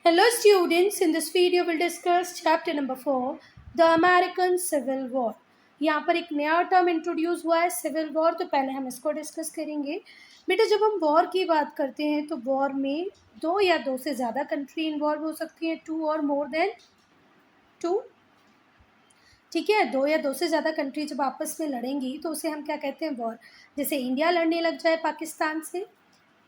Hello students, in this video we'll discuss chapter number 4, The American Civil War. यहाँ पर एक नया term introduce हुआ है सिविल वॉर, तो पहले हम इसको डिस्कस करेंगे। बेटा जब हम वॉर की बात करते हैं तो वॉर में दो या दो से ज़्यादा कंट्री इन्वॉल्व हो सकती हैं, टू और मोर देन टू। ठीक है, दो या दो से ज़्यादा कंट्री जब आपस में लड़ेंगी तो उसे हम क्या कहते हैं, वॉर। जैसे इंडिया लड़ने लग जाए पाकिस्तान से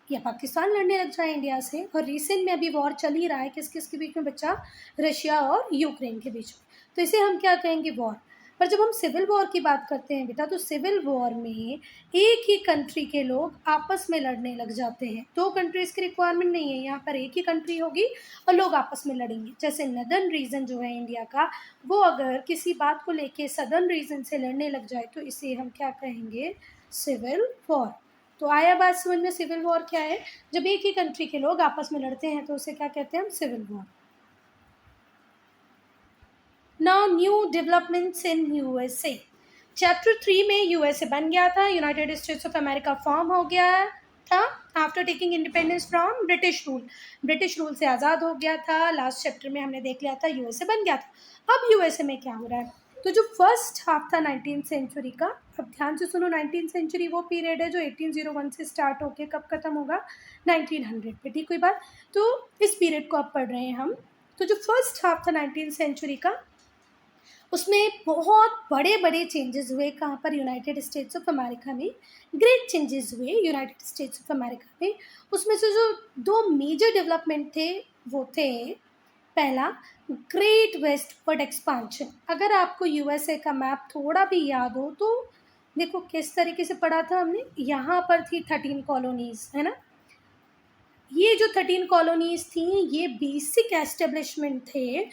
या पाकिस्तान लड़ने लग जाए इंडिया से, और रिसेंट में अभी वॉर चल ही रहा है किस किस के बीच में बच्चा, रशिया और यूक्रेन के बीच में, तो इसे हम क्या कहेंगे, वॉर। पर जब हम सिविल वॉर की बात करते हैं बेटा, तो सिविल वॉर में एक ही कंट्री के लोग आपस में लड़ने लग जाते हैं, दो कंट्रीज़ की रिक्वायरमेंट नहीं है, यहाँ पर एक ही कंट्री होगी और लोग आपस में लड़ेंगे। जैसे नदर्न रीजन जो है इंडिया का, वो अगर किसी बात को लेके सदर्न रीजन से लड़ने लग जाए तो इसे हम क्या कहेंगे, सिविल वॉर। तो आया बात समझ में, सिविल वॉर क्या है, जब एक ही कंट्री के लोग आपस में लड़ते हैं तो उसे क्या कहते हैं हम, civil war. Now new developments in USA. Chapter 3 में यूएसए बन गया था, United States of America form हो गया था after taking independence from British rule. British rule से आज़ाद हो गया था। लास्ट चैप्टर में हमने देख लिया था यूएसए बन गया था। अब यूएसए में क्या हो रहा है, तो जो फर्स्ट हाफ था 19th सेंचुरी का, अब ध्यान से सुनो, 19th सेंचुरी वो पीरियड है जो 1801 से स्टार्ट होके कब खत्म होगा, 1900 पे। ठीक हुई बात, तो इस पीरियड को अब पढ़ रहे हैं हम। तो जो फर्स्ट हाफ था 19th सेंचुरी का, उसमें बहुत बड़े बड़े चेंजेस हुए। कहाँ पर, यूनाइटेड स्टेट्स ऑफ अमेरिका में ग्रेट चेंजेस हुए यूनाइटेड स्टेट्स ऑफ अमेरिका में। उसमें से जो दो मेजर डेवलपमेंट थे वो थे, पहला ग्रेट वेस्टवर्ड एक्सपांशन। अगर आपको यूएसए का मैप थोड़ा भी याद हो तो देखो किस तरीके से पढ़ा था हमने, यहाँ पर थी 13 कॉलोनीज, है ना। ये जो 13 कॉलोनीज थी ये बेसिक एस्टेब्लिशमेंट थे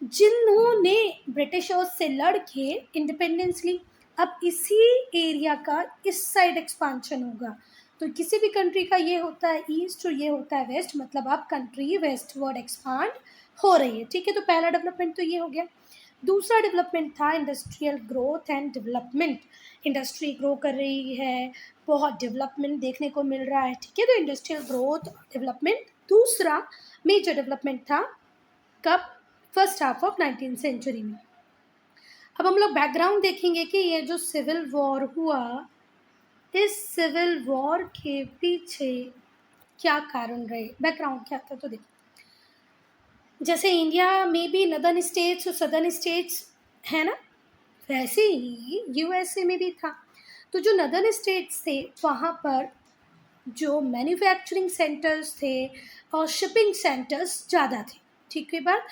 जिन्होंने ब्रिटिशर्स से लड़ के इंडिपेंडेंस ली। अब इसी एरिया का इस साइड एक्सपांशन होगा, तो किसी भी कंट्री का ये होता है ईस्ट और ये होता है वेस्ट, मतलब अब कंट्री वेस्टवर्ड एक्सपांड हो रही है। ठीक है, तो पहला डेवलपमेंट तो ये हो गया। दूसरा डेवलपमेंट था industrial growth and development. Industry grow कर रही है, बहुत डेवलपमेंट देखने को मिल रहा है। ठीक है, तो इंडस्ट्रियल ग्रोथ डेवलपमेंट दूसरा मेजर डेवलपमेंट था, कब, first half of 19th century में। अब हम लोग बैकग्राउंड देखेंगे कि ये जो सिविल वॉर हुआ, इस सिविल वॉर के पीछे क्या कारण रहे, बैकग्राउंड क्या था। तो देखो, जैसे इंडिया में भी नदर्न स्टेट्स और सदर्न स्टेट्स है ना, वैसे ही यूएसए में भी था। तो जो नदर्न स्टेट्स थे वहाँ पर जो मैन्युफैक्चरिंग सेंटर्स थे और शिपिंग सेंटर्स ज़्यादा थे। ठीक है बात,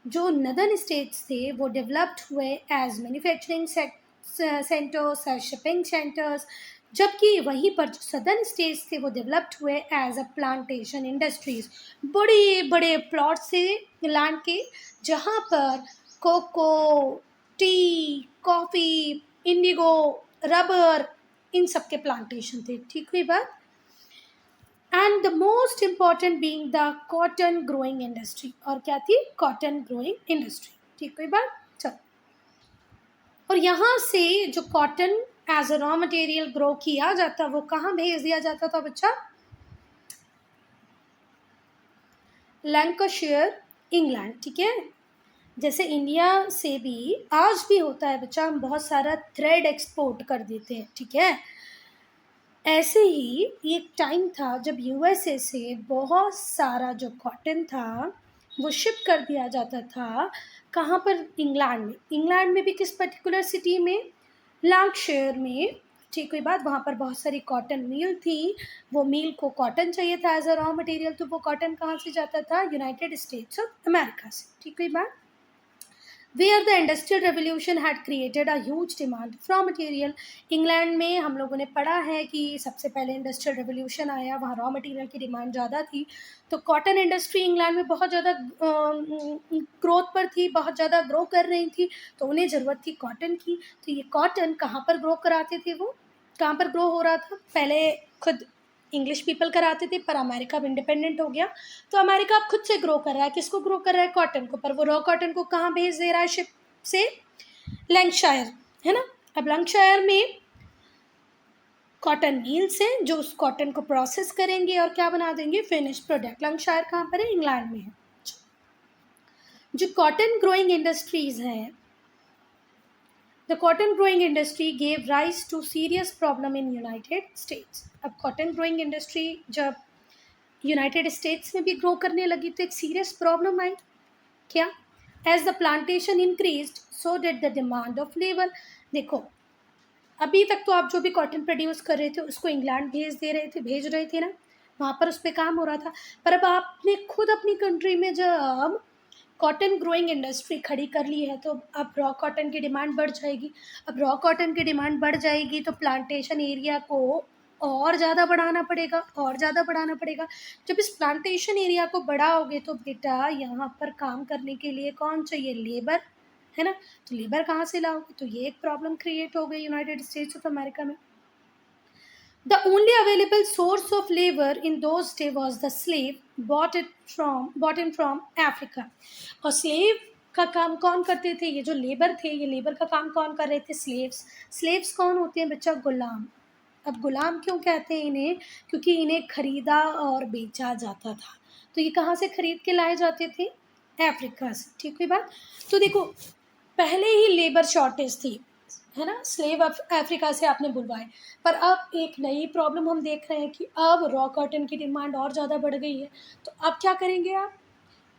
जो नदर्न स्टेट्स थे वो डेवलप्ड हुए as manufacturing centres, as shipping centres, जबकि वहीं पर जो सदर्न स्टेट्स थे वो डेवलप्ड हुए एज अ प्लांटेशन इंडस्ट्रीज। बड़े बड़े प्लॉट से लैंड के, जहाँ पर cocoa, tea, coffee, indigo, rubber, इन सब के प्लांटेशन थे। ठीक हुई बात, and the most important being the cotton growing industry. और क्या थी, कॉटन ग्रोइंग इंडस्ट्री। ठीक हुई बात, चलो। और यहाँ से जो cotton as a raw material grow किया जाता, वो कहाँ भेज दिया जाता था बच्चा, लैंकाशायर, इंग्लैंड। ठीक है, जैसे इंडिया से भी आज भी होता है बच्चा, हम बहुत सारा थ्रेड एक्सपोर्ट कर देते हैं। ठीक है, ऐसे ही एक टाइम था जब यूएसए से बहुत सारा जो कॉटन था वो शिप कर दिया जाता था, कहाँ पर, इंग्लैंड में। इंग्लैंड में भी किस पर्टिकुलर सिटी में, लैंकाशायर में। ठीक हुई बात, वहाँ पर बहुत सारी कॉटन मिल थी, वो मिल को कॉटन चाहिए था एज अ रॉ मटेरियल, तो वो कॉटन कहाँ से जाता था, यूनाइटेड स्टेट्स ऑफ अमेरिका से। ठीक हुई बात, where the industrial revolution had created a huge demand from material। England में हम लोगों ने पढ़ा है कि सबसे पहले इंडस्ट्रियल रेवोल्यूशन आया, वहाँ रॉ मटेरियल की डिमांड ज़्यादा थी, तो कॉटन इंडस्ट्री इंग्लैंड में बहुत ज़्यादा ग्रोथ पर थी, बहुत ज़्यादा ग्रो कर रही थी, तो उन्हें ज़रूरत थी कॉटन की। तो ये कॉटन कहाँ पर ग्रो कराते थे, वो कहाँ पर ग्रो हो रहा था, पहले खुद इंग्लिश पीपल कराते थे, पर अमेरिका अब इंडिपेंडेंट हो गया, तो अमेरिका अब खुद से ग्रो कर रहा है, किसको ग्रो कर रहा है, कॉटन को। पर वो रॉ कॉटन को कहाँ भेज दे रहा है, शिप से, लैंकाशायर, है ना। अब लैंकाशायर में कॉटन मिल्स हैं जो उस कॉटन को प्रोसेस करेंगे और क्या बना देंगे, फिनिश प्रोडक्ट। लैंकाशायर कहाँ पर है, इंग्लैंड में है। जो कॉटन ग्रोइंग इंडस्ट्रीज हैं, the cotton growing industry gave rise to serious problem in United States. अब कॉटन ग्रोइंग इंडस्ट्री जब यूनाइटेड स्टेट्स में भी ग्रो करने लगी तो एक सीरियस प्रॉब्लम आई। क्या? As the plantation increased so did the demand of labour. देखो, अभी तक तो आप जो भी कॉटन प्रोड्यूस कर रहे थे उसको इंग्लैंड भेज रहे थे ना, वहाँ पर उस पर काम हो रहा था। पर अब आपने खुद अपनी कंट्री में जब कॉटन ग्रोइंग इंडस्ट्री खड़ी कर ली है तो अब रॉ कॉटन की डिमांड बढ़ जाएगी। अब रॉ कॉटन की डिमांड बढ़ जाएगी तो प्लांटेशन एरिया को और ज़्यादा बढ़ाना पड़ेगा। जब इस प्लांटेशन एरिया को बढ़ाओगे तो बेटा यहाँ पर काम करने के लिए कौन चाहिए? लेबर, है ना? तो लेबर कहाँ से लाओगे? तो ये एक प्रॉब्लम क्रिएट हो गई यूनाइटेड स्टेट्स ऑफ अमेरिका में। The only available source of labor in those days was the slave bought in from Africa। और slave का काम कौन करते थे? ये जो लेबर थे, ये लेबर का काम कौन कर रहे थे? स्लेव्स कौन होते हैं बच्चा? गुलाम। अब गुलाम क्यों कहते हैं इन्हें? क्योंकि इन्हें खरीदा और बेचा जाता था। तो ये कहाँ से खरीद के लाए जाते थे? अफ्रीका से। ठीक हुई बात? तो देखो, पहले ही लेबर शॉर्टेज थी, है ना? स्लेव अफ्रीका से आपने बुलवाए, पर अब एक नई प्रॉब्लम हम देख रहे हैं कि अब रॉ कॉटन की डिमांड और ज़्यादा बढ़ गई है। तो अब क्या करेंगे आप?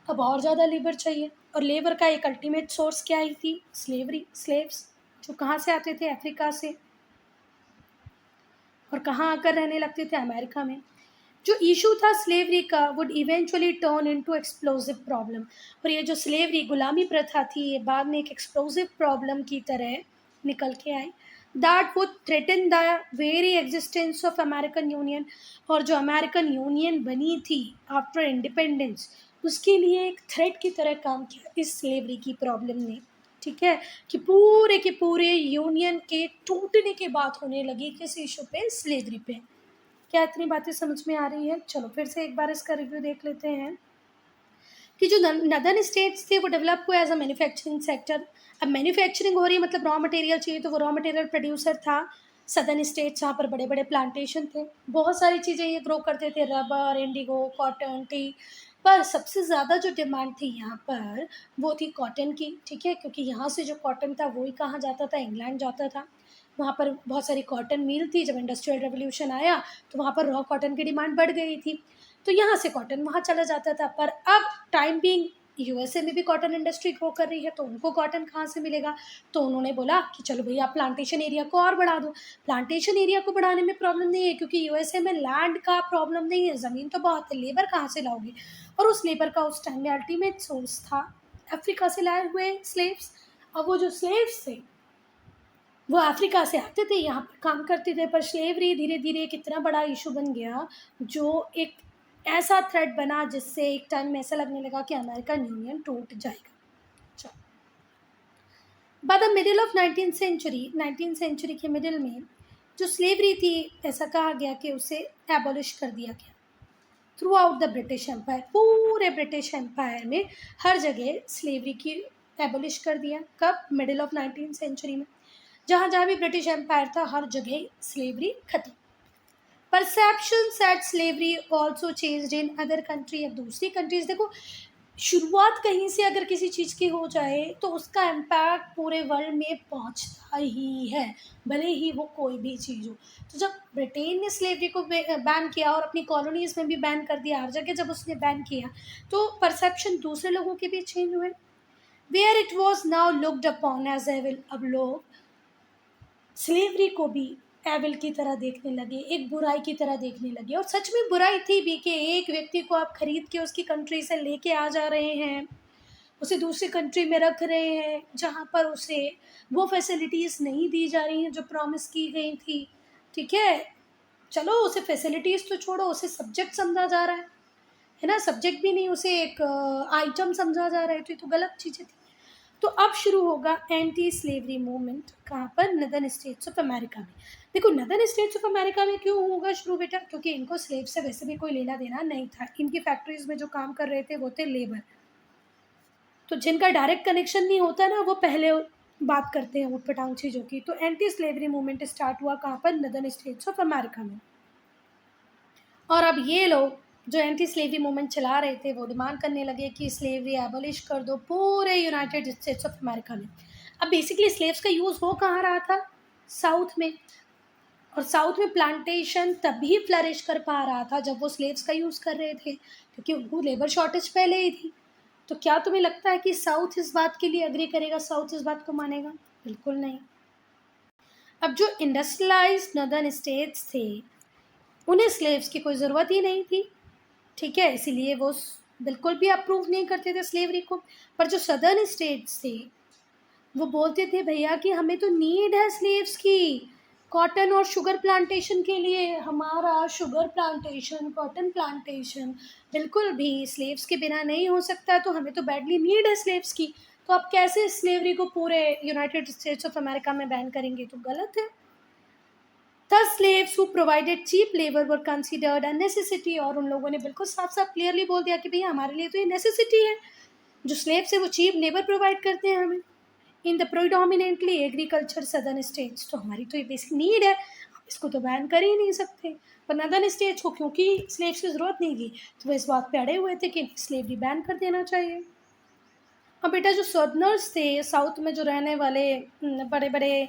अब और ज़्यादा लेबर चाहिए, और लेबर का एक अल्टीमेट सोर्स क्या ही थी? स्लेव्स, जो कहाँ से आते थे? अफ्रीका से, और कहाँ आकर रहने लगते थे? अमेरिका में। जो इशू था स्लेवरी का would eventually turn into explosive problem. और ये जो स्लेवरी, गुलामी प्रथा थी, ये बाद में एक एक्सप्लोसिव प्रॉब्लम की तरह निकल के आई। That would threaten the very existence of American union. और जो अमेरिकन यूनियन बनी थी आफ्टर इंडिपेंडेंस, उसके लिए एक थ्रेट की तरह काम किया इस स्लेवरी की प्रॉब्लम ने। ठीक है, कि पूरे के पूरे यूनियन के टूटने की बात होने लगी किस इशू पे? स्लेवरी पे। क्या इतनी बातें समझ में आ रही है? चलो फिर से एक बार इसका रिव्यू देख लेते हैं कि जो नदर्न स्टेट्स थे वो डेवलप हुए एज अ मैन्युफैक्चरिंग सेक्टर। अब मैन्युफैक्चरिंग हो रही है मतलब रॉ मटेरियल चाहिए, तो वो रॉ मटेरियल प्रोड्यूसर था सदर्न स्टेट्स, जहाँ पर बड़े बड़े प्लांटेशन थे, बहुत सारी चीज़ें ये ग्रो करते थे, रबर, इंडिगो, कॉटन, टी। पर सबसे ज़्यादा जो डिमांड थी यहाँ पर वो थी कॉटन की। ठीक है, क्योंकि यहाँ से जो कॉटन था वही कहाँ जाता था? इंग्लैंड जाता था। वहाँ पर बहुत सारी कॉटन मिल थी। जब इंडस्ट्रियल रेवोल्यूशन आया तो वहाँ पर रॉ कॉटन की डिमांड बढ़ गई थी, तो यहाँ से कॉटन वहाँ चला जाता था। पर अब टाइम बीइंग यूएसए में भी कॉटन इंडस्ट्री ग्रो कर रही है, तो उनको कॉटन कहाँ से मिलेगा? तो उन्होंने बोला कि चलो भैया आप प्लांटेशन एरिया को और बढ़ा दो। प्लांटेशन एरिया को बढ़ाने में प्रॉब्लम नहीं है, क्योंकि यूएसए में लैंड का प्रॉब्लम नहीं है, ज़मीन तो बहुत है, लेबर कहाँ से लाओगे? और उस लेबर का उस टाइम में अल्टीमेट सोर्स था अफ्रीका से लाए हुए स्लेव्स। अब वो जो स्लेव्स थे वो अफ्रीका से आते थे, यहाँ पर काम करते थे। पर स्लेवरी धीरे धीरे एक इतना बड़ा इशू बन गया जो एक ऐसा थ्रेट बना जिससे एक टाइम में ऐसा लगने लगा कि अमेरिकन यूनियन टूट जाएगा। By the middle of 19th century के मिडिल में जो स्लेवरी थी, ऐसा कहा गया कि उसे एबॉलिश कर दिया गया throughout the British empire. पूरे ब्रिटिश एम्पायर में हर जगह स्लेवरी की एबॉलिश कर दिया। कब? मिडिल ऑफ 19th सेंचुरी में। जहाँ जहाँ भी ब्रिटिश एम्पायर था हर जगह स्लेवरी खत्म। Perceptions at slavery also changed in other country. अब दूसरी कंट्रीज देखो, शुरुआत कहीं से अगर किसी चीज़ की हो जाए तो उसका इम्पैक्ट पूरे वर्ल्ड में पहुंचता ही है, भले ही वो कोई भी चीज़ हो। तो जब ब्रिटेन ने स्लेवरी को बैन किया और अपनी कॉलोनीज़ में भी बैन कर दिया, हर जगह जब उसने बैन किया तो परसेप्शन दूसरे लोगों के भी चेंज हुए। Where it was now looked upon as evil. अब लोग स्लेवरी को भी एविल की तरह देखने लगे, एक बुराई की तरह देखने लगे। और सच में बुराई थी भी कि एक व्यक्ति को आप खरीद के उसकी कंट्री से लेके आ जा रहे हैं, उसे दूसरी कंट्री में रख रहे हैं जहाँ पर उसे वो फैसिलिटीज़ नहीं दी जा रही हैं जो प्रॉमिस की गई थी। ठीक है, चलो उसे फैसिलिटीज़ तो छोड़ो, उसे सब्जेक्ट समझा जा रहा है ना? सब्जेक्ट भी नहीं, उसे एक आइटम समझा जा रहा है, तो ये तो गलत चीज़ें थी। तो अब शुरू होगा एंटी स्लेवरी मूवमेंट। कहाँ पर? नदर्न स्टेट्स ऑफ अमेरिका में। देखो, नदर्न स्टेट्स ऑफ अमेरिका में क्यों होगा शुरू बेटा? क्योंकि इनको स्लेव से वैसे भी कोई लेना देना नहीं था। इनकी फैक्ट्रीज में जो काम कर रहे थे वो थे लेबर, तो जिनका डायरेक्ट कनेक्शन नहीं होता ना, वो पहले बात करते हैं ऊटपटांग चीज़ों की। तो एंटी स्लेवरी मूवमेंट स्टार्ट हुआ कहाँ पर? नदर्न स्टेट्स ऑफ अमेरिका में। और अब ये लोग जो एंटी स्लेवरी मूवमेंट चला रहे थे वो डिमांड करने लगे कि स्लेवरी एबॉलिश कर दो पूरे यूनाइटेड स्टेट्स ऑफ अमेरिका में। अब बेसिकली स्लेव्स का यूज़ हो कहाँ रहा था? साउथ में। और साउथ में प्लांटेशन तभी फ्लरिश कर पा रहा था जब वो स्लेव्स का यूज़ कर रहे थे, क्योंकि उनको लेबर शॉर्टेज पहले ही थी। तो क्या तुम्हें लगता है कि साउथ इस बात के लिए एग्री करेगा, साउथ इस बात को मानेगा? बिल्कुल नहीं। अब जो इंडस्ट्रियलाइज्ड नॉर्दर्न स्टेट्स थे उन्हें स्लेव्स की कोई ज़रूरत ही नहीं थी, ठीक है, इसीलिए वो बिल्कुल भी अप्रूव नहीं करते थे स्लेवरी को। पर जो सदर्न स्टेट्स थे वो बोलते थे भैया कि हमें तो नीड है स्लेव्स की, कॉटन और शुगर प्लांटेशन के लिए। हमारा शुगर प्लांटेशन, कॉटन प्लांटेशन बिल्कुल भी स्लेव्स के बिना नहीं हो सकता, तो हमें तो बैडली नीड है स्लेव्स की। तो आप कैसे स्लेवरी को पूरे यूनाइटेड स्टेट्स ऑफ अमेरिका में बैन करेंगे? तो गलत है। Thus slaves who provided cheap labor were considered a necessity, और उन लोगों ने बिल्कुल साफ साफ क्लियरली बोल दिया कि भैया हमारे लिए तो ये नेसेसिटी है, जो स्लेव्स है वो चीप लेबर प्रोवाइड करते हैं हमें in the प्रोडोमिनेटली agriculture southern states. तो हमारी तो ये बेसिक नीड है, हम इसको तो बैन कर ही नहीं सकते। पर नदर्न स्टेट्स को क्योंकि स्लेव्स की ज़रूरत नहीं थी तो वो इस बात पे अड़े हुए थे कि स्लेवरी बैन कर देना चाहिए। अब बेटा जो सदर्नर्स थे, साउथ में जो रहने वाले बड़े बड़े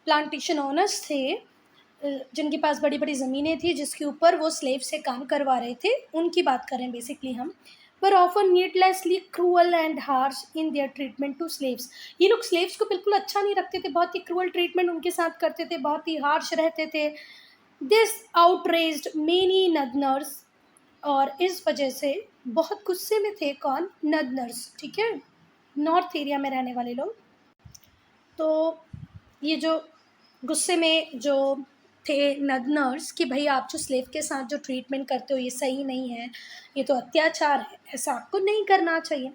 प्लांटेशन ओनर्स थे, जिनके पास बड़ी बड़ी ज़मीनें थी जिसके ऊपर वो स्लेव से काम करवा रहे थे, उनकी बात करें बेसिकली हम, पर often needlessly cruel and harsh in their treatment to slaves. ये लोग स्लेव्स को बिल्कुल अच्छा नहीं रखते थे, बहुत ही क्रूअल ट्रीटमेंट उनके साथ करते थे, बहुत ही हार्श रहते थे। दिस आउटरेज्ड मेनी नदनर्स, और इस वजह से बहुत गुस्से में थे कौन? नदनर्स, ठीक है, नॉर्थ एरिया में रहने वाले लोग। तो ये जो गुस्से में जो थे नदनर्स कि भाई आप जो स्लेव के साथ जो ट्रीटमेंट करते हो ये सही नहीं है, ये तो अत्याचार है, ऐसा आपको नहीं करना चाहिए।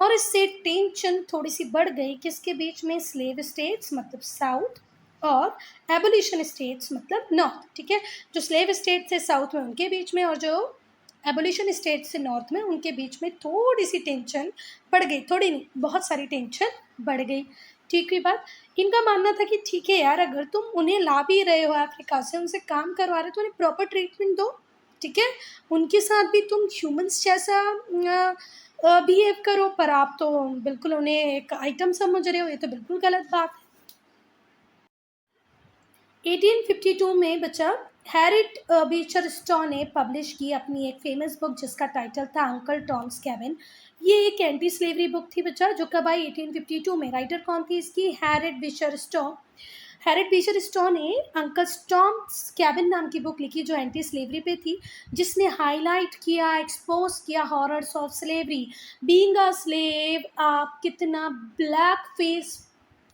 और इससे टेंशन थोड़ी सी बढ़ गई किसके बीच में? स्लेव स्टेट्स मतलब साउथ और एबोलिशन स्टेट्स मतलब नॉर्थ, ठीक है। जो स्लेव स्टेट थे साउथ में उनके बीच में, और जो एबोलिशन स्टेट से नॉर्थ में उनके बीच में थोड़ी सी टेंशन बढ़ गई, थोड़ी नहीं बहुत सारी टेंशन बढ़ गई। ठीक हुई बात। इनका मानना था कि ठीक है यार, अगर तुम उन्हें ला भी रहे हो अफ्रीका से, उनसे काम करवा रहे हो तो उन्हें प्रॉपर ट्रीटमेंट दो, ठीक है, उनके साथ भी तुम ह्यूमंस जैसा बिहेव करो। पर आप तो बिल्कुल उन्हें एक आइटम समझ रहे हो, ये तो बिल्कुल गलत बात है। 1852 में बच्चा हैरिट बीचर स्टॉ ने पब्लिश की अपनी एक फेमस बुक जिसका टाइटल था अंकल टॉम्स कैबिन। ये एक एंटी स्लेवरी बुक थी बच्चा, जो कब आई? 1852 में। राइटर कौन थी इसकी? Harriet Beecher Stowe. Harriet Beecher Stowe ने अंकल टॉम्स कैबिन नाम की बुक लिखी जो एंटी स्लेवरी पे थी, जिसने हाईलाइट किया, एक्सपोज किया horrors of slavery. Being a slave आप कितना ब्लैक फेस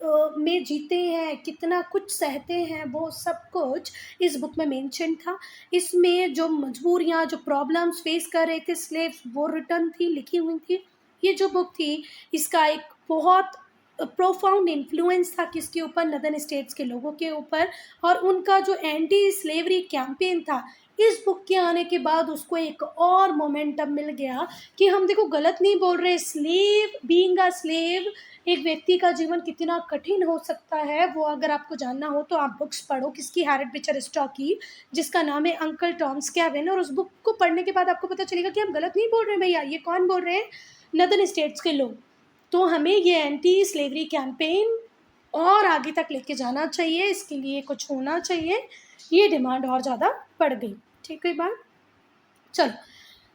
में जीते हैं, कितना कुछ सहते हैं, वो सब कुछ इस बुक में मेंशन था। इसमें जो मजबूरियाँ, जो प्रॉब्लम्स फेस कर रहे थे स्लेव्स, वो रिटर्न थी, लिखी हुई थी। ये जो बुक थी इसका एक बहुत प्रोफाउंड इन्फ्लुएंस था किसके ऊपर? नदर्न स्टेट्स के लोगों के ऊपर। और उनका जो एंटी स्लेवरी कैंपेन था, इस बुक के आने के बाद उसको एक और मोमेंटम मिल गया कि हम देखो गलत नहीं बोल रहे, स्लेव बीइंग अ स्लेव एक व्यक्ति का जीवन कितना कठिन हो सकता है, वो अगर आपको जानना हो तो आप बुक्स पढ़ो किसकी? हैरिट बीचर स्टॉ की, जिसका नाम है अंकल टॉम्स कैबिन। और उस बुक को पढ़ने के बाद आपको पता चलेगा कि हम गलत नहीं बोल रहे भैया, ये कौन बोल रहे हैं? नदर्न स्टेट्स के लोग। तो हमें ये एंटी स्लेवरी कैंपेन और आगे तक लेके जाना चाहिए, इसके लिए कुछ होना चाहिए, ये डिमांड और ज़्यादा बढ़ गई। ठीक है बात। चलो,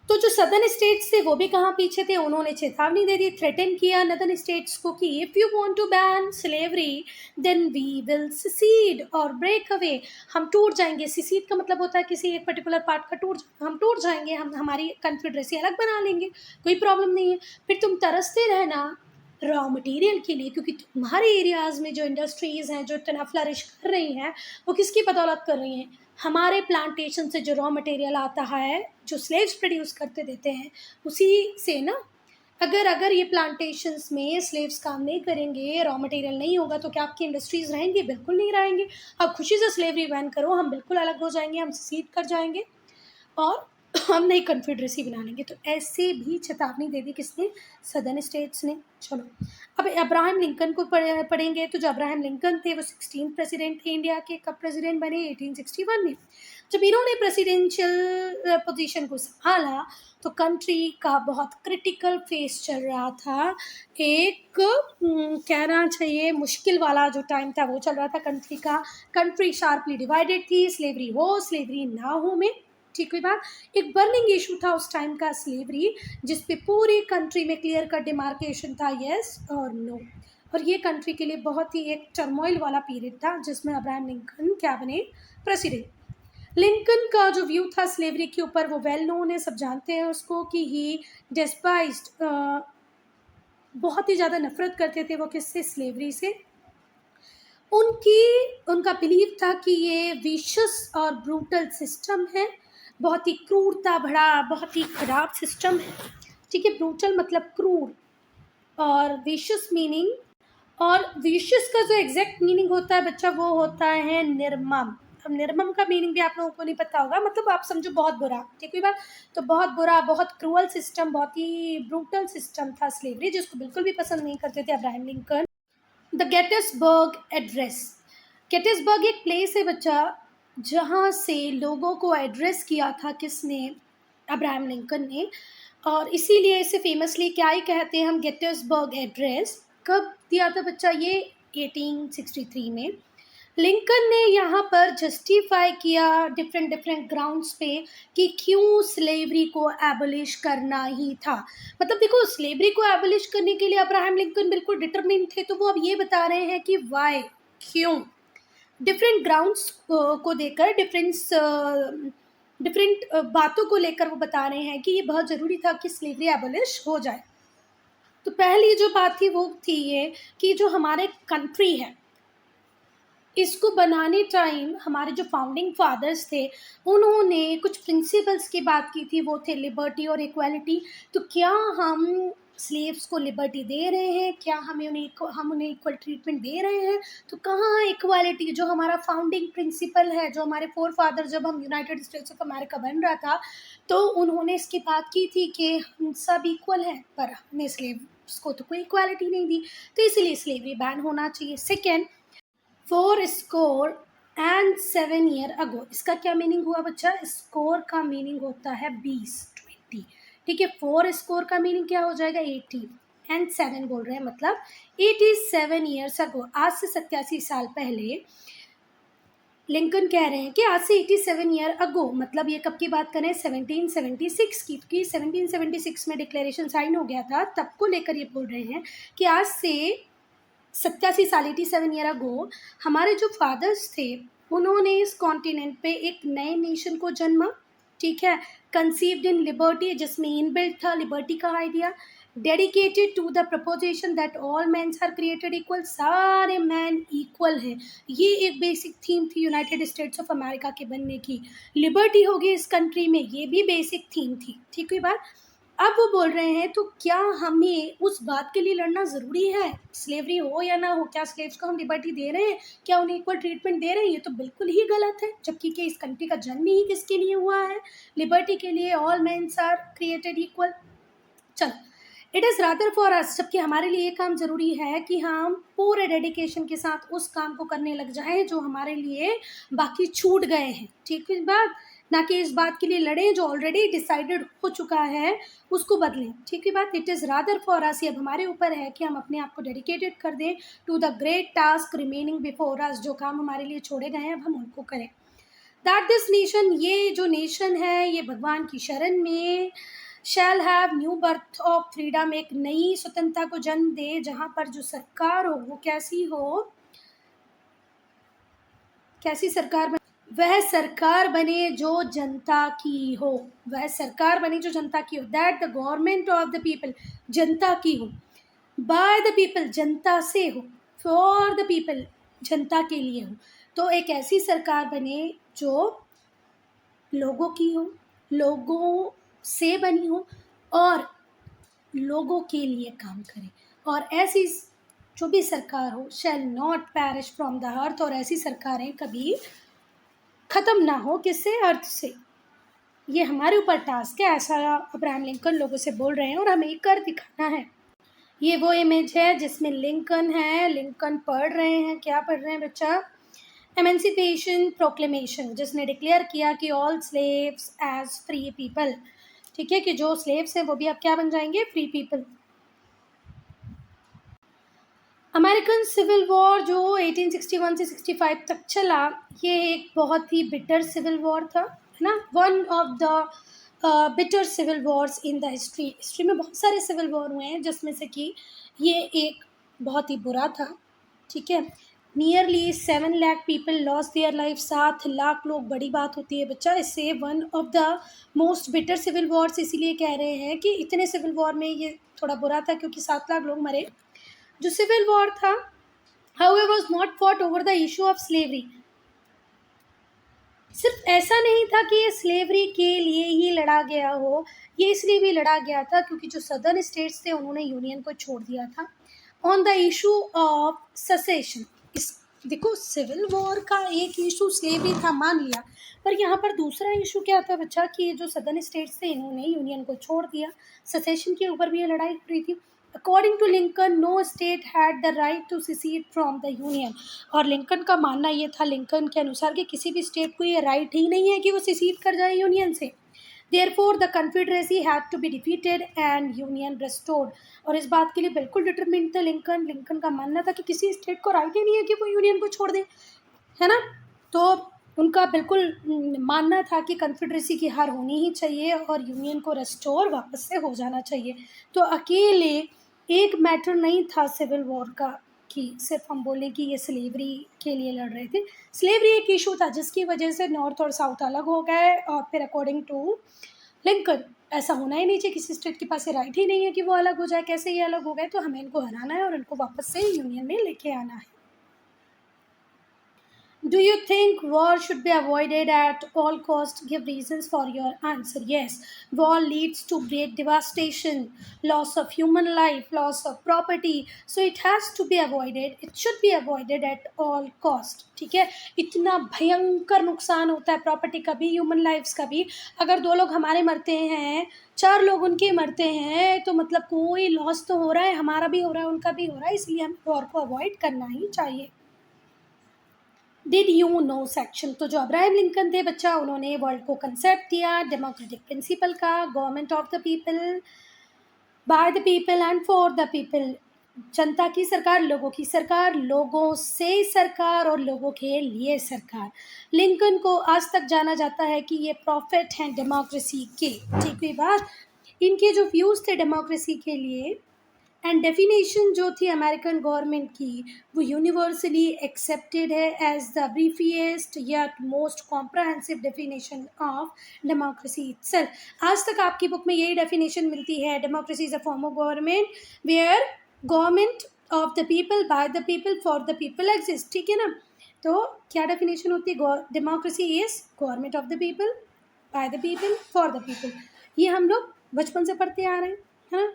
तो जो सदर्न स्टेट्स थे वो भी कहाँ पीछे थे? उन्होंने चेतावनी दे दी, थ्रेटन किया नदर्न स्टेट्स को कि if you want to ban slavery then we will secede और ब्रेक अवे। हम टूट जाएंगे। सिसीड का मतलब होता है किसी एक पर्टिकुलर पार्ट का हम टूट जाएंगे, हम हमारी कन्फेडरेसी अलग बना लेंगे, कोई प्रॉब्लम नहीं है। फिर तुम तरसते रहना रॉ मटेरियल के लिए, क्योंकि तुम्हारे एरियाज़ में जो इंडस्ट्रीज़ हैं जो इतना फ्लरिश कर रही हैं वो किसकी बदौलत कर रही हैं? हमारे प्लांटेशन से जो रॉ मटेरियल आता है, जो स्लेव्स प्रोड्यूस करते देते हैं, उसी से ना। अगर ये प्लांटेशंस में स्लेव्स काम नहीं करेंगे, रॉ मटेरियल नहीं होगा, तो क्या आपकी इंडस्ट्रीज़ रहेंगी? बिल्कुल नहीं रहेंगे। अब खुशी से स्लेवरी बैन करो, हम बिल्कुल अलग हो जाएंगे, हम सीड कर जाएंगे। और हम नई कन्फेडरेसी बना लेंगे। तो ऐसे भी चेतावनी दे दी किसने? सदर्न स्टेट्स ने। चलो अब अब्राहम लिंकन को पढ़ेंगे। तो जो अब्राहम लिंकन थे वो 16 प्रेसिडेंट थे इंडिया के। कब प्रेसिडेंट बने? 1861 में। जब इन्होंने प्रेसिडेंशियल पोजीशन को संभाला तो कंट्री का बहुत क्रिटिकल फेस चल रहा था। एक कहना चाहिए मुश्किल वाला जो टाइम था वो चल रहा था कंट्री का। कंट्री शार्पली डिवाइडेड थी, स्लेवरी हो स्लेवरी ना हो में। ठीक हुई बात। एक बर्निंग इशू था उस टाइम का स्लेवरी, जिस पे पूरी कंट्री में क्लियर कट डिमार्केशन था, यस और नो। और ये कंट्री के लिए बहुत ही एक टर्मोइल वाला पीरियड था जिसमें अब्राहम लिंकन क्या बने? प्रेसिडेंट। लिंकन का जो व्यू था स्लेवरी के ऊपर वो वेल नोन है, सब जानते हैं उसको कि ही डिस्पाइज्ड, बहुत ही ज़्यादा नफरत करते थे वो किससे? स्लेवरी से। उनका बिलीव था कि ये विशस और ब्रूटल सिस्टम है, बहुत ही क्रूरता भरा, बहुत ही खराब सिस्टम है। ठीक है, ब्रूटल मतलब क्रूर और विशस मीनिंग, और विशस का जो एग्जैक्ट मीनिंग होता है बच्चा वो होता है निर्मम। अब निर्मम का मीनिंग भी आप लोगों को नहीं पता होगा, मतलब आप समझो बहुत बुरा। ठीक है बात। तो बहुत बुरा, बहुत क्रूअल सिस्टम, बहुत ही ब्रूटल सिस्टम था स्लेवरी, जिसको बिल्कुल भी पसंद नहीं करते थे Abraham Lincoln. The Gettysburg address. Gettysburg एक प्लेस है बच्चा जहाँ से लोगों को एड्रेस किया था किसने? अब्राहम लिंकन ने। और इसीलिए इसे फेमसली क्या ही कहते हैं हम? Gettysburg address. कब दिया था बच्चा ये? 1863 में। लिंकन ने यहाँ पर जस्टिफाई किया डिफरेंट डिफरेंट ग्राउंड्स पे कि क्यों स्लेवरी को एबोलिश करना ही था। मतलब देखो, स्लेवरी को एबोलिश करने के लिए अब्राहम लिंकन बिल्कुल डिटरमिन्ड थे, तो वो अब ये बता रहे हैं कि वाई, क्यों। डिफरेंट ग्राउंड्स को देकर, डिफरेंट बातों को लेकर वो बता रहे हैं कि ये बहुत ज़रूरी था कि स्लेवरी एबोलिश हो जाए। तो पहली जो बात थी वो थी ये कि जो हमारे कंट्री है इसको बनाने टाइम हमारे जो फाउंडिंग फादर्स थे उन्होंने कुछ प्रिंसिपल्स की बात की थी, वो थे लिबर्टी और इक्वालिटी। तो क्या हम स्लेव्स को लिबर्टी दे रहे हैं? क्या हम उन्हें इक्वल ट्रीटमेंट दे रहे हैं? तो कहाँ इक्वालिटी, जो हमारा फाउंडिंग प्रिंसिपल है, जो हमारे फोर फादर, जब हम यूनाइटेड स्टेट्स ऑफ अमेरिका बन रहा था तो उन्होंने इसकी बात की थी कि हम सब इक्वल हैं, पर हमने स्लेव्स को तो कोई इक्वालिटी नहीं दी। तो इसीलिए स्लेवरी बैन होना चाहिए। Second, 4 score and 7 year ago. इसका क्या मीनिंग हुआ बच्चा? स्कोर का मीनिंग होता है 20, 20। ठीक है, 4 स्कोर का मीनिंग क्या हो जाएगा? 80। एंड 7 बोल रहे हैं मतलब 87 ईयर्स अगो, आज से 87 साल पहले। लिंकन कह रहे हैं कि आज से 87 ईयर अगो, मतलब ये कब की बात करें? 1776 की, क्योंकि 1776 में डिक्लेरेशन साइन हो गया था, तब को लेकर ये बोल रहे हैं कि आज से 87 साल, 87 ईयर अगो, हमारे जो फादर्स थे उन्होंने इस कॉन्टिनेंट पे एक नए नेशन को जन्मा। ठीक है, कंसीव्ड इन लिबर्टी, जिसमें इनबिल्ट था लिबर्टी का idea. Dedicated to the proposition that all mans are created equal, सारे मैन इक्वल हैं। ये एक बेसिक थीम थी यूनाइटेड स्टेट्स ऑफ अमेरिका के बनने की। लिबर्टी होगी इस कंट्री में, ये भी बेसिक थीम थी। ठीक हुई बात। अब वो बोल रहे हैं तो क्या हमें उस बात के लिए लड़ना ज़रूरी है, स्लेवरी हो या ना हो? क्या स्लेव्स को हम लिबर्टी दे रहे हैं? क्या उन्हें इक्वल ट्रीटमेंट दे रहे हैं? ये तो बिल्कुल ही गलत है, जबकि कि इस कंट्री का जन्म ही किसके लिए हुआ है? लिबर्टी के लिए। All mens are created equal. चलो, it is rather for us, जबकि हमारे लिए ये काम ज़रूरी है कि हम पूरे डेडिकेशन के साथ उस काम को करने लग जाएं जो हमारे लिए बाकी छूट गए हैं। ठीक है बात, ना कि इस बात के लिए लड़ें जो ऑलरेडी डिसाइडेड हो चुका है उसको बदलें। ठीक है बात। इट इज़ रादर फॉर अस, ये अब हमारे ऊपर है कि हम अपने आप को डेडिकेटेड कर दें to the great task remaining before us, जो काम हमारे लिए छोड़े गए हैं अब हम उनको करें। दैट दिस नेशन, ये जो नेशन है ये भगवान की शरण में shall have new birth of freedom, एक नई स्वतंत्रता को जन्म दे जहाँ पर जो सरकार हो वो कैसी हो? कैसी सरकार बने? वह सरकार बने जो जनता की हो, वह सरकार बने जो जनता की हो। That the government of the people, जनता की हो। बाय द पीपल, जनता से हो। फॉर द पीपल, जनता के लिए हो। तो एक ऐसी सरकार बने जो लोगों की हो, लोगों से बनी हो और लोगों के लिए काम करे। और ऐसी जो भी सरकार हो, shall not parish from the earth, और ऐसी सरकारें कभी ख़त्म ना हो किससे? अर्थ से। ये हमारे ऊपर टास्क है, ऐसा अब्राहम लिंकन लोगों से बोल रहे हैं और हमें कर दिखाना है। ये वो इमेज है जिसमें लिंकन है, लिंकन पढ़ रहे हैं। क्या पढ़ रहे हैं बच्चा? एमेंसिपेशन प्रोक्लेमेशन, जिसने डिक्लेयर किया कि all slaves as free people. ठीक है, कि जो स्लेव्स हैं वो भी अब क्या बन जाएंगे? Free people. American civil war जो 1861 से 65 तक चला, ये एक बहुत ही बिटर सिविल वॉर था, है ना। One of the bitter civil wars in the history में बहुत सारे सिविल वॉर हुए हैं, जिसमें से कि ये एक बहुत ही बुरा था। ठीक है, nearly 7 lakh people loss their life. 7 lakh लोग बड़ी बात होती है बच्चा। इससे one of the most bitter civil wars इसीलिए कह रहे हैं कि इतने सिविल वॉर में ये थोड़ा बुरा था, क्योंकि 7 लाख लोग मरे। जो सिविल वॉर था, however was not fought over the issue of slavery। सिर्फ ऐसा नहीं था कि ये स्लेवरी के लिए ही लड़ा गया हो, ये इसलिए भी लड़ा गया था क्योंकि जो सदर्न स्टेट्स थे उन्होंने यूनियन को छोड़ दिया था on the issue of secession. इस देखो, सिविल वॉर का एक इशू स्लेवरी था, मान लिया, पर यहाँ पर दूसरा इशू क्या था बच्चा कि जो सदर्न स्टेट्स थे इन्होंने यूनियन को छोड़ दिया। ससेशन के ऊपर भी ये लड़ाई हो रही थी। According to Lincoln, no state had the right to secede from the union. और लिंकन का मानना ये था, लिंकन के अनुसार, कि किसी भी स्टेट को ये राइट ही नहीं है कि वो secede कर जाए यूनियन से। Therefore, the Confederacy had to be defeated and Union restored। और इस बात के लिए बिल्कुल डिटरमिन्ड थे लिंकन। लिंकन का मानना था कि किसी स्टेट को राइट ही नहीं है कि वो यूनियन को छोड़ दे, है ना। तो उनका बिल्कुल मानना था कि कन्फेडरेसी की हार होनी ही चाहिए और यूनियन को रेस्टोर वापस से हो जाना चाहिए। तो अकेले एक मैटर नहीं था सिविल वॉर का कि सिर्फ हम बोले कि ये स्लेवरी के लिए लड़ रहे थे। स्लेवरी एक इशू था जिसकी वजह से नॉर्थ और साउथ अलग हो गए, और फिर अकॉर्डिंग टू लिंकन ऐसा होना ही नहीं चाहिए, किसी स्टेट के पास राइट ही नहीं है कि वो अलग हो जाए। कैसे ये अलग हो गए? तो हमें इनको हराना है और इनको वापस से यूनियन में लेके आना है। Do you think war should be avoided at all costs? Give reasons for your answer. Yes, war leads to great devastation, loss of human life, loss of property. So it has to be avoided. It should be avoided at all cost. ठीक है, इतना भयंकर नुकसान होता है property का भी, human lives का भी। अगर 2 लोग हमारे मरते हैं, 4 लोग उनके मरते हैं, तो मतलब कोई लॉस तो हो रहा है, हमारा भी हो रहा है, उनका भी हो रहा है, इसलिए हमें वॉर को अवॉइड करना ही चाहिए। डिड यू नो सेक्शन, तो जो अब्राहम लिंकन थे बच्चा, उन्होंने वर्ल्ड को कंसेप्ट दिया डेमोक्रेटिक प्रिंसिपल का, government of the people, by the people and for the people. जनता की सरकार, लोगों की सरकार, लोगों से सरकार और लोगों के लिए सरकार। लिंकन को आज तक जाना जाता है कि ये प्रॉफिट हैं डेमोक्रेसी के। ठीक हुई बात। इनके जो व्यूज़ थे डेमोक्रेसी के लिए एंड डेफिनेशन जो थी अमेरिकन गवर्नमेंट की, वो यूनिवर्सली एक्सेप्टेड है as the briefest yet most comprehensive definition of democracy itself. आज तक आपकी बुक में यही डेफिनेशन मिलती है, democracy is a form of government where government of the people, by the people, for the people exist. ठीक है ना। तो क्या डेफिनेशन होती है? Democracy is government of the people, by the people, for the people. ये हम लोग बचपन से पढ़ते आ रहे हैं, है ना।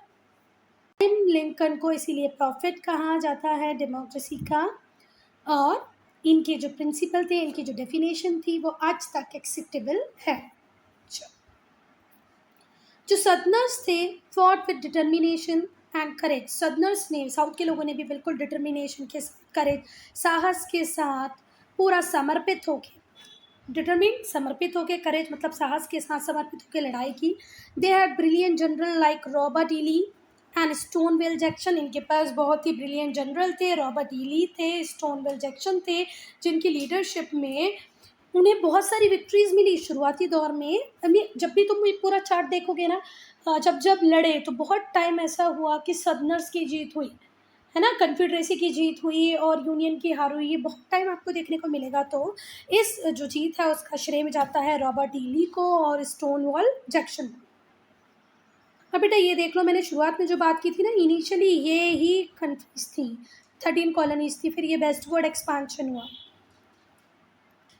लिंकन को इसीलिए प्रॉफिट कहा जाता है डेमोक्रेसी का, और इनके जो प्रिंसिपल थे, इनकी जो डेफिनेशन थी, वो आज तक एक्सेप्टेबल है। जो सदनर्स थे, fought with determination and courage. Southerners ने, साउथ के लोगों ने भी बिल्कुल डिटर्मिनेशन के साथ, करेज, साहस के साथ, पूरा समर्पित होके, डिटर्मिन समर्पित होके, करेज मतलब साहस के साथ समर्पित होकर लड़ाई की। They had brilliant general like Robert E Lee and Stonewall Jackson. इनके पास बहुत ही ब्रिलियंट जनरल थे, रॉबर्ट ई ली थे, स्टोनवेल जैक्सन थे, जिनकी लीडरशिप में उन्हें बहुत सारी विक्ट्रीज मिली शुरुआती दौर में। अभी जब भी तुम पूरा चार्ट देखोगे ना, जब जब लड़े तो बहुत टाइम ऐसा हुआ कि सदनर्स की जीत हुई, है ना, कन्फेडरेसी की जीत हुई और यूनियन की हार हुई। ये बहुत टाइम आपको देखने को मिलेगा। तो इस जो जीत है उसका श्रेय में जाता है रॉबर्ट ई ली को और स्टोनवॉल जैक्सन को। अब बेटा ये देख लो, मैंने शुरुआत में जो बात की थी ना, इनिशियली ये ही कंट्रीज थी, 13 कॉलोनीज थी, फिर ये वेस्टवर्ड एक्सपांशन हुआ।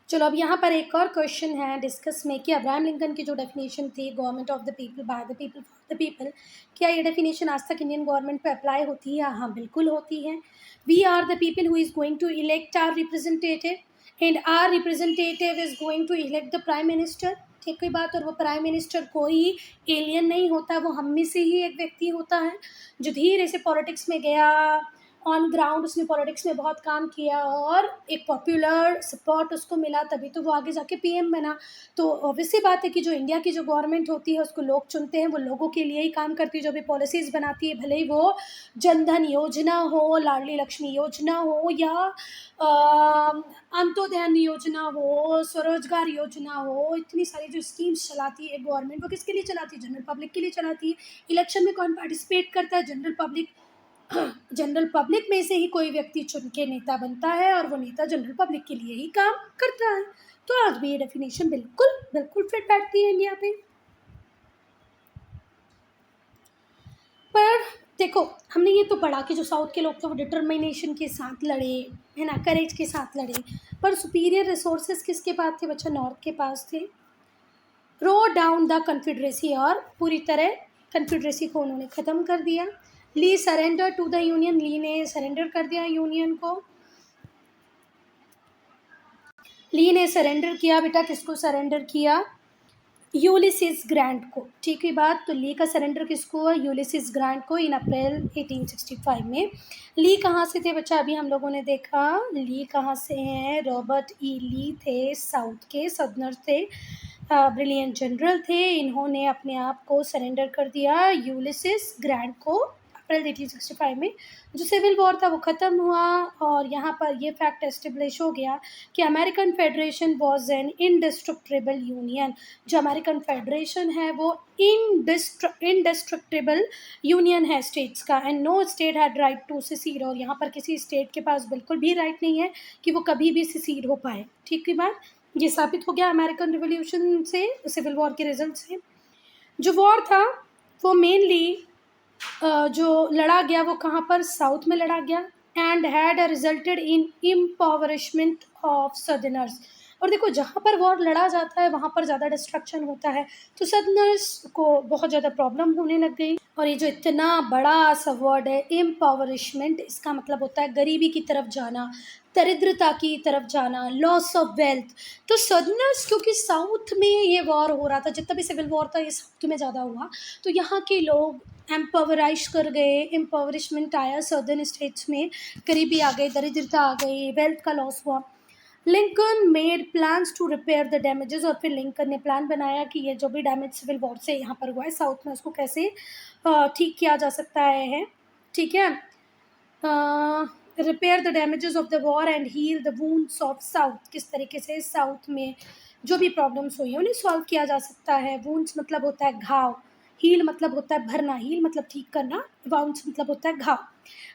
चलो अब यहाँ पर एक और क्वेश्चन है डिस्कस में कि अब्राहम लिंकन की जो डेफिनेशन थी, government of the people, by the people, for the people, क्या ये डेफिनेशन आज तक इंडियन गवर्नमेंट पे अप्लाई होती है? हाँ, बिल्कुल होती है। We are the people who is going to elect our representative and our representative is going to elect the prime minister. एक ही बात, और वो प्राइम मिनिस्टर कोई एलियन नहीं होता, वो हम में से ही एक व्यक्ति होता है जो धीरे से पॉलिटिक्स में गया, ऑन ग्राउंड उसने पॉलिटिक्स में बहुत काम किया और एक पॉपुलर सपोर्ट उसको मिला, तभी तो वो आगे जाके पीएम बना। तो ऑब्वियसली बात है कि जो इंडिया की जो गवर्नमेंट होती है उसको लोग चुनते हैं, वो लोगों के लिए ही काम करती है, जो भी पॉलिसीज़ बनाती है, भले ही वो जनधन योजना हो, लाडली लक्ष्मी योजना हो, या अंत्योदय योजना हो, स्वरोजगार योजना हो, इतनी सारी जो स्कीम्स चलाती है गवर्नमेंट, वो किसके लिए चलाती है? जनरल पब्लिक के लिए चलाती है। इलेक्शन में कौन पार्टिसिपेट करता है? General public. जनरल पब्लिक में से ही कोई व्यक्ति चुन के नेता बनता है और वो नेता जनरल पब्लिक के लिए ही काम करता है। तो आज भी ये डेफिनेशन बिल्कुल बिल्कुल फिट बैठती है इंडिया पे। पर देखो, हमने ये तो पढ़ा कि जो साउथ के लोग थे वो डिटर्मिनेशन के साथ लड़े, है ना, करेज के साथ लड़े, पर सुपीरियर रिसोर्सेज किसके पास थे बच्चा? नॉर्थ के पास थे। रो डाउन द कन्फेडरेसी, और पूरी तरह कन्फेडरेसी को उन्होंने ख़त्म कर दिया। ली सरेंडर टू द यूनियन, ली ने सरेंडर कर दिया यूनियन को। ली ने सरेंडर किया बेटा, किसको सरेंडर किया? यूलिसिस ग्रांट को। ठीक है बात, तो ली का सरेंडर किसको हुआ? यूलिसिस ग्रांट को, इन अप्रैल 1865 में। ली कहाँ से थे बच्चा? अभी हम लोगों ने देखा ली कहाँ से हैं। रॉबर्ट ई ली थे, साउथ के सदनर थे, ब्रिलियंट जनरल थे। इन्होंने अपने आप को सरेंडर कर दिया यूलिसिस ग्रांट को अप्रैल 1865 में। जो सिविल वॉर था वो ख़त्म हुआ और यहाँ पर ये फैक्ट एस्टेब्लिश हो गया कि American federation was an indestructible union. जो अमेरिकन फेडरेशन है वो इंडिस्ट्रक्टेबल यूनियन है स्टेट्स का, and no state had right to secede, और यहाँ पर किसी स्टेट के पास बिल्कुल भी राइट नहीं है कि वो कभी भी सिसीड हो पाए। ठीक है बात, ये साबित हो गया अमेरिकन रिवॉल्यूशन से, सिविल वॉर के रिजल्ट से। जो वॉर था वो मेनली जो लड़ा गया वो कहाँ पर? साउथ में लड़ा गया, and had resulted in impoverishment of southerners. और देखो, जहाँ पर वॉर लड़ा जाता है वहाँ पर ज़्यादा डिस्ट्रक्शन होता है, तो सदर्नर्स को बहुत ज़्यादा प्रॉब्लम होने लग गई। और ये जो इतना बड़ा सा वर्ड है इम्पॉवरिशमेंट, इसका मतलब होता है गरीबी की तरफ जाना, दरिद्रता की तरफ जाना, लॉस ऑफ वेल्थ। तो सदर्नर्स, क्योंकि साउथ में ये वॉर हो रहा था, जितना भी सिविल वॉर था ये साउथ में ज़्यादा हुआ, तो यहाँ के लोग एम्पावराइज कर गए, एम्पावरिशमेंट आया सदर्न स्टेट्स में, गरीबी आ गई, दरिद्रता आ गई, वेल्थ का लॉस हुआ। Lincoln made plans to repair the damages, और फिर लिंकन ने प्लान बनाया कि ये जो भी डैमेज सिविल वॉर से यहाँ पर हुआ है साउथ में, उसको कैसे ठीक किया जा सकता है। ठीक है, repair the damages of the war and heal the wounds of South, किस तरीके से साउथ में जो भी प्रॉब्लम्स हुई है उन्हें सॉल्व किया जा सकता है। वुंड्स मतलब होता है घाव, हील मतलब होता है भरना, हील मतलब ठीक करना, वाउंड्स मतलब होता है घाव।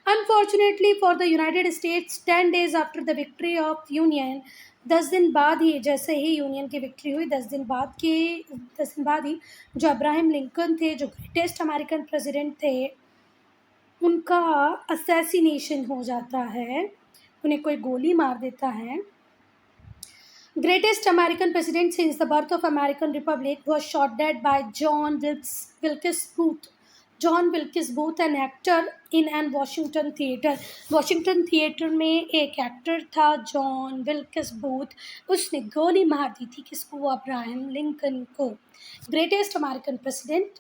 Unfortunately for the United states 10 days after the victory of union, 10 दिन बाद ही, जैसे ही यूनियन की विक्ट्री हुई 10 दिन बाद ही जो अब्राहम लिंकन थे, जो ग्रेटेस्ट अमेरिकन प्रेसिडेंट थे, उनका असैसिनेशन हो जाता है, उन्हें कोई गोली मार देता है। Greatest American president since the birth of American Republic was shot dead by John Wilkes Booth. John Wilkes Booth, an actor in an Washington theater. Washington theater में एक एक्टर था जॉन विल्किस बूथ, उसने गोली मार दी थी किसको? Abraham Lincoln को। Greatest American president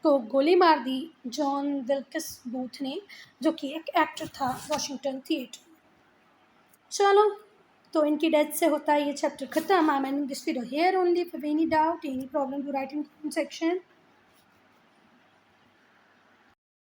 को गोली मार दी जॉन विल्किस बूथ ने, जो कि एक एक्टर था वॉशिंगटन थिएटर। चलो, तो इनकी डेथ से होता है ये चैप्टर खत्म। I am ending this video here only. If any doubt, any problem, to write in comment section.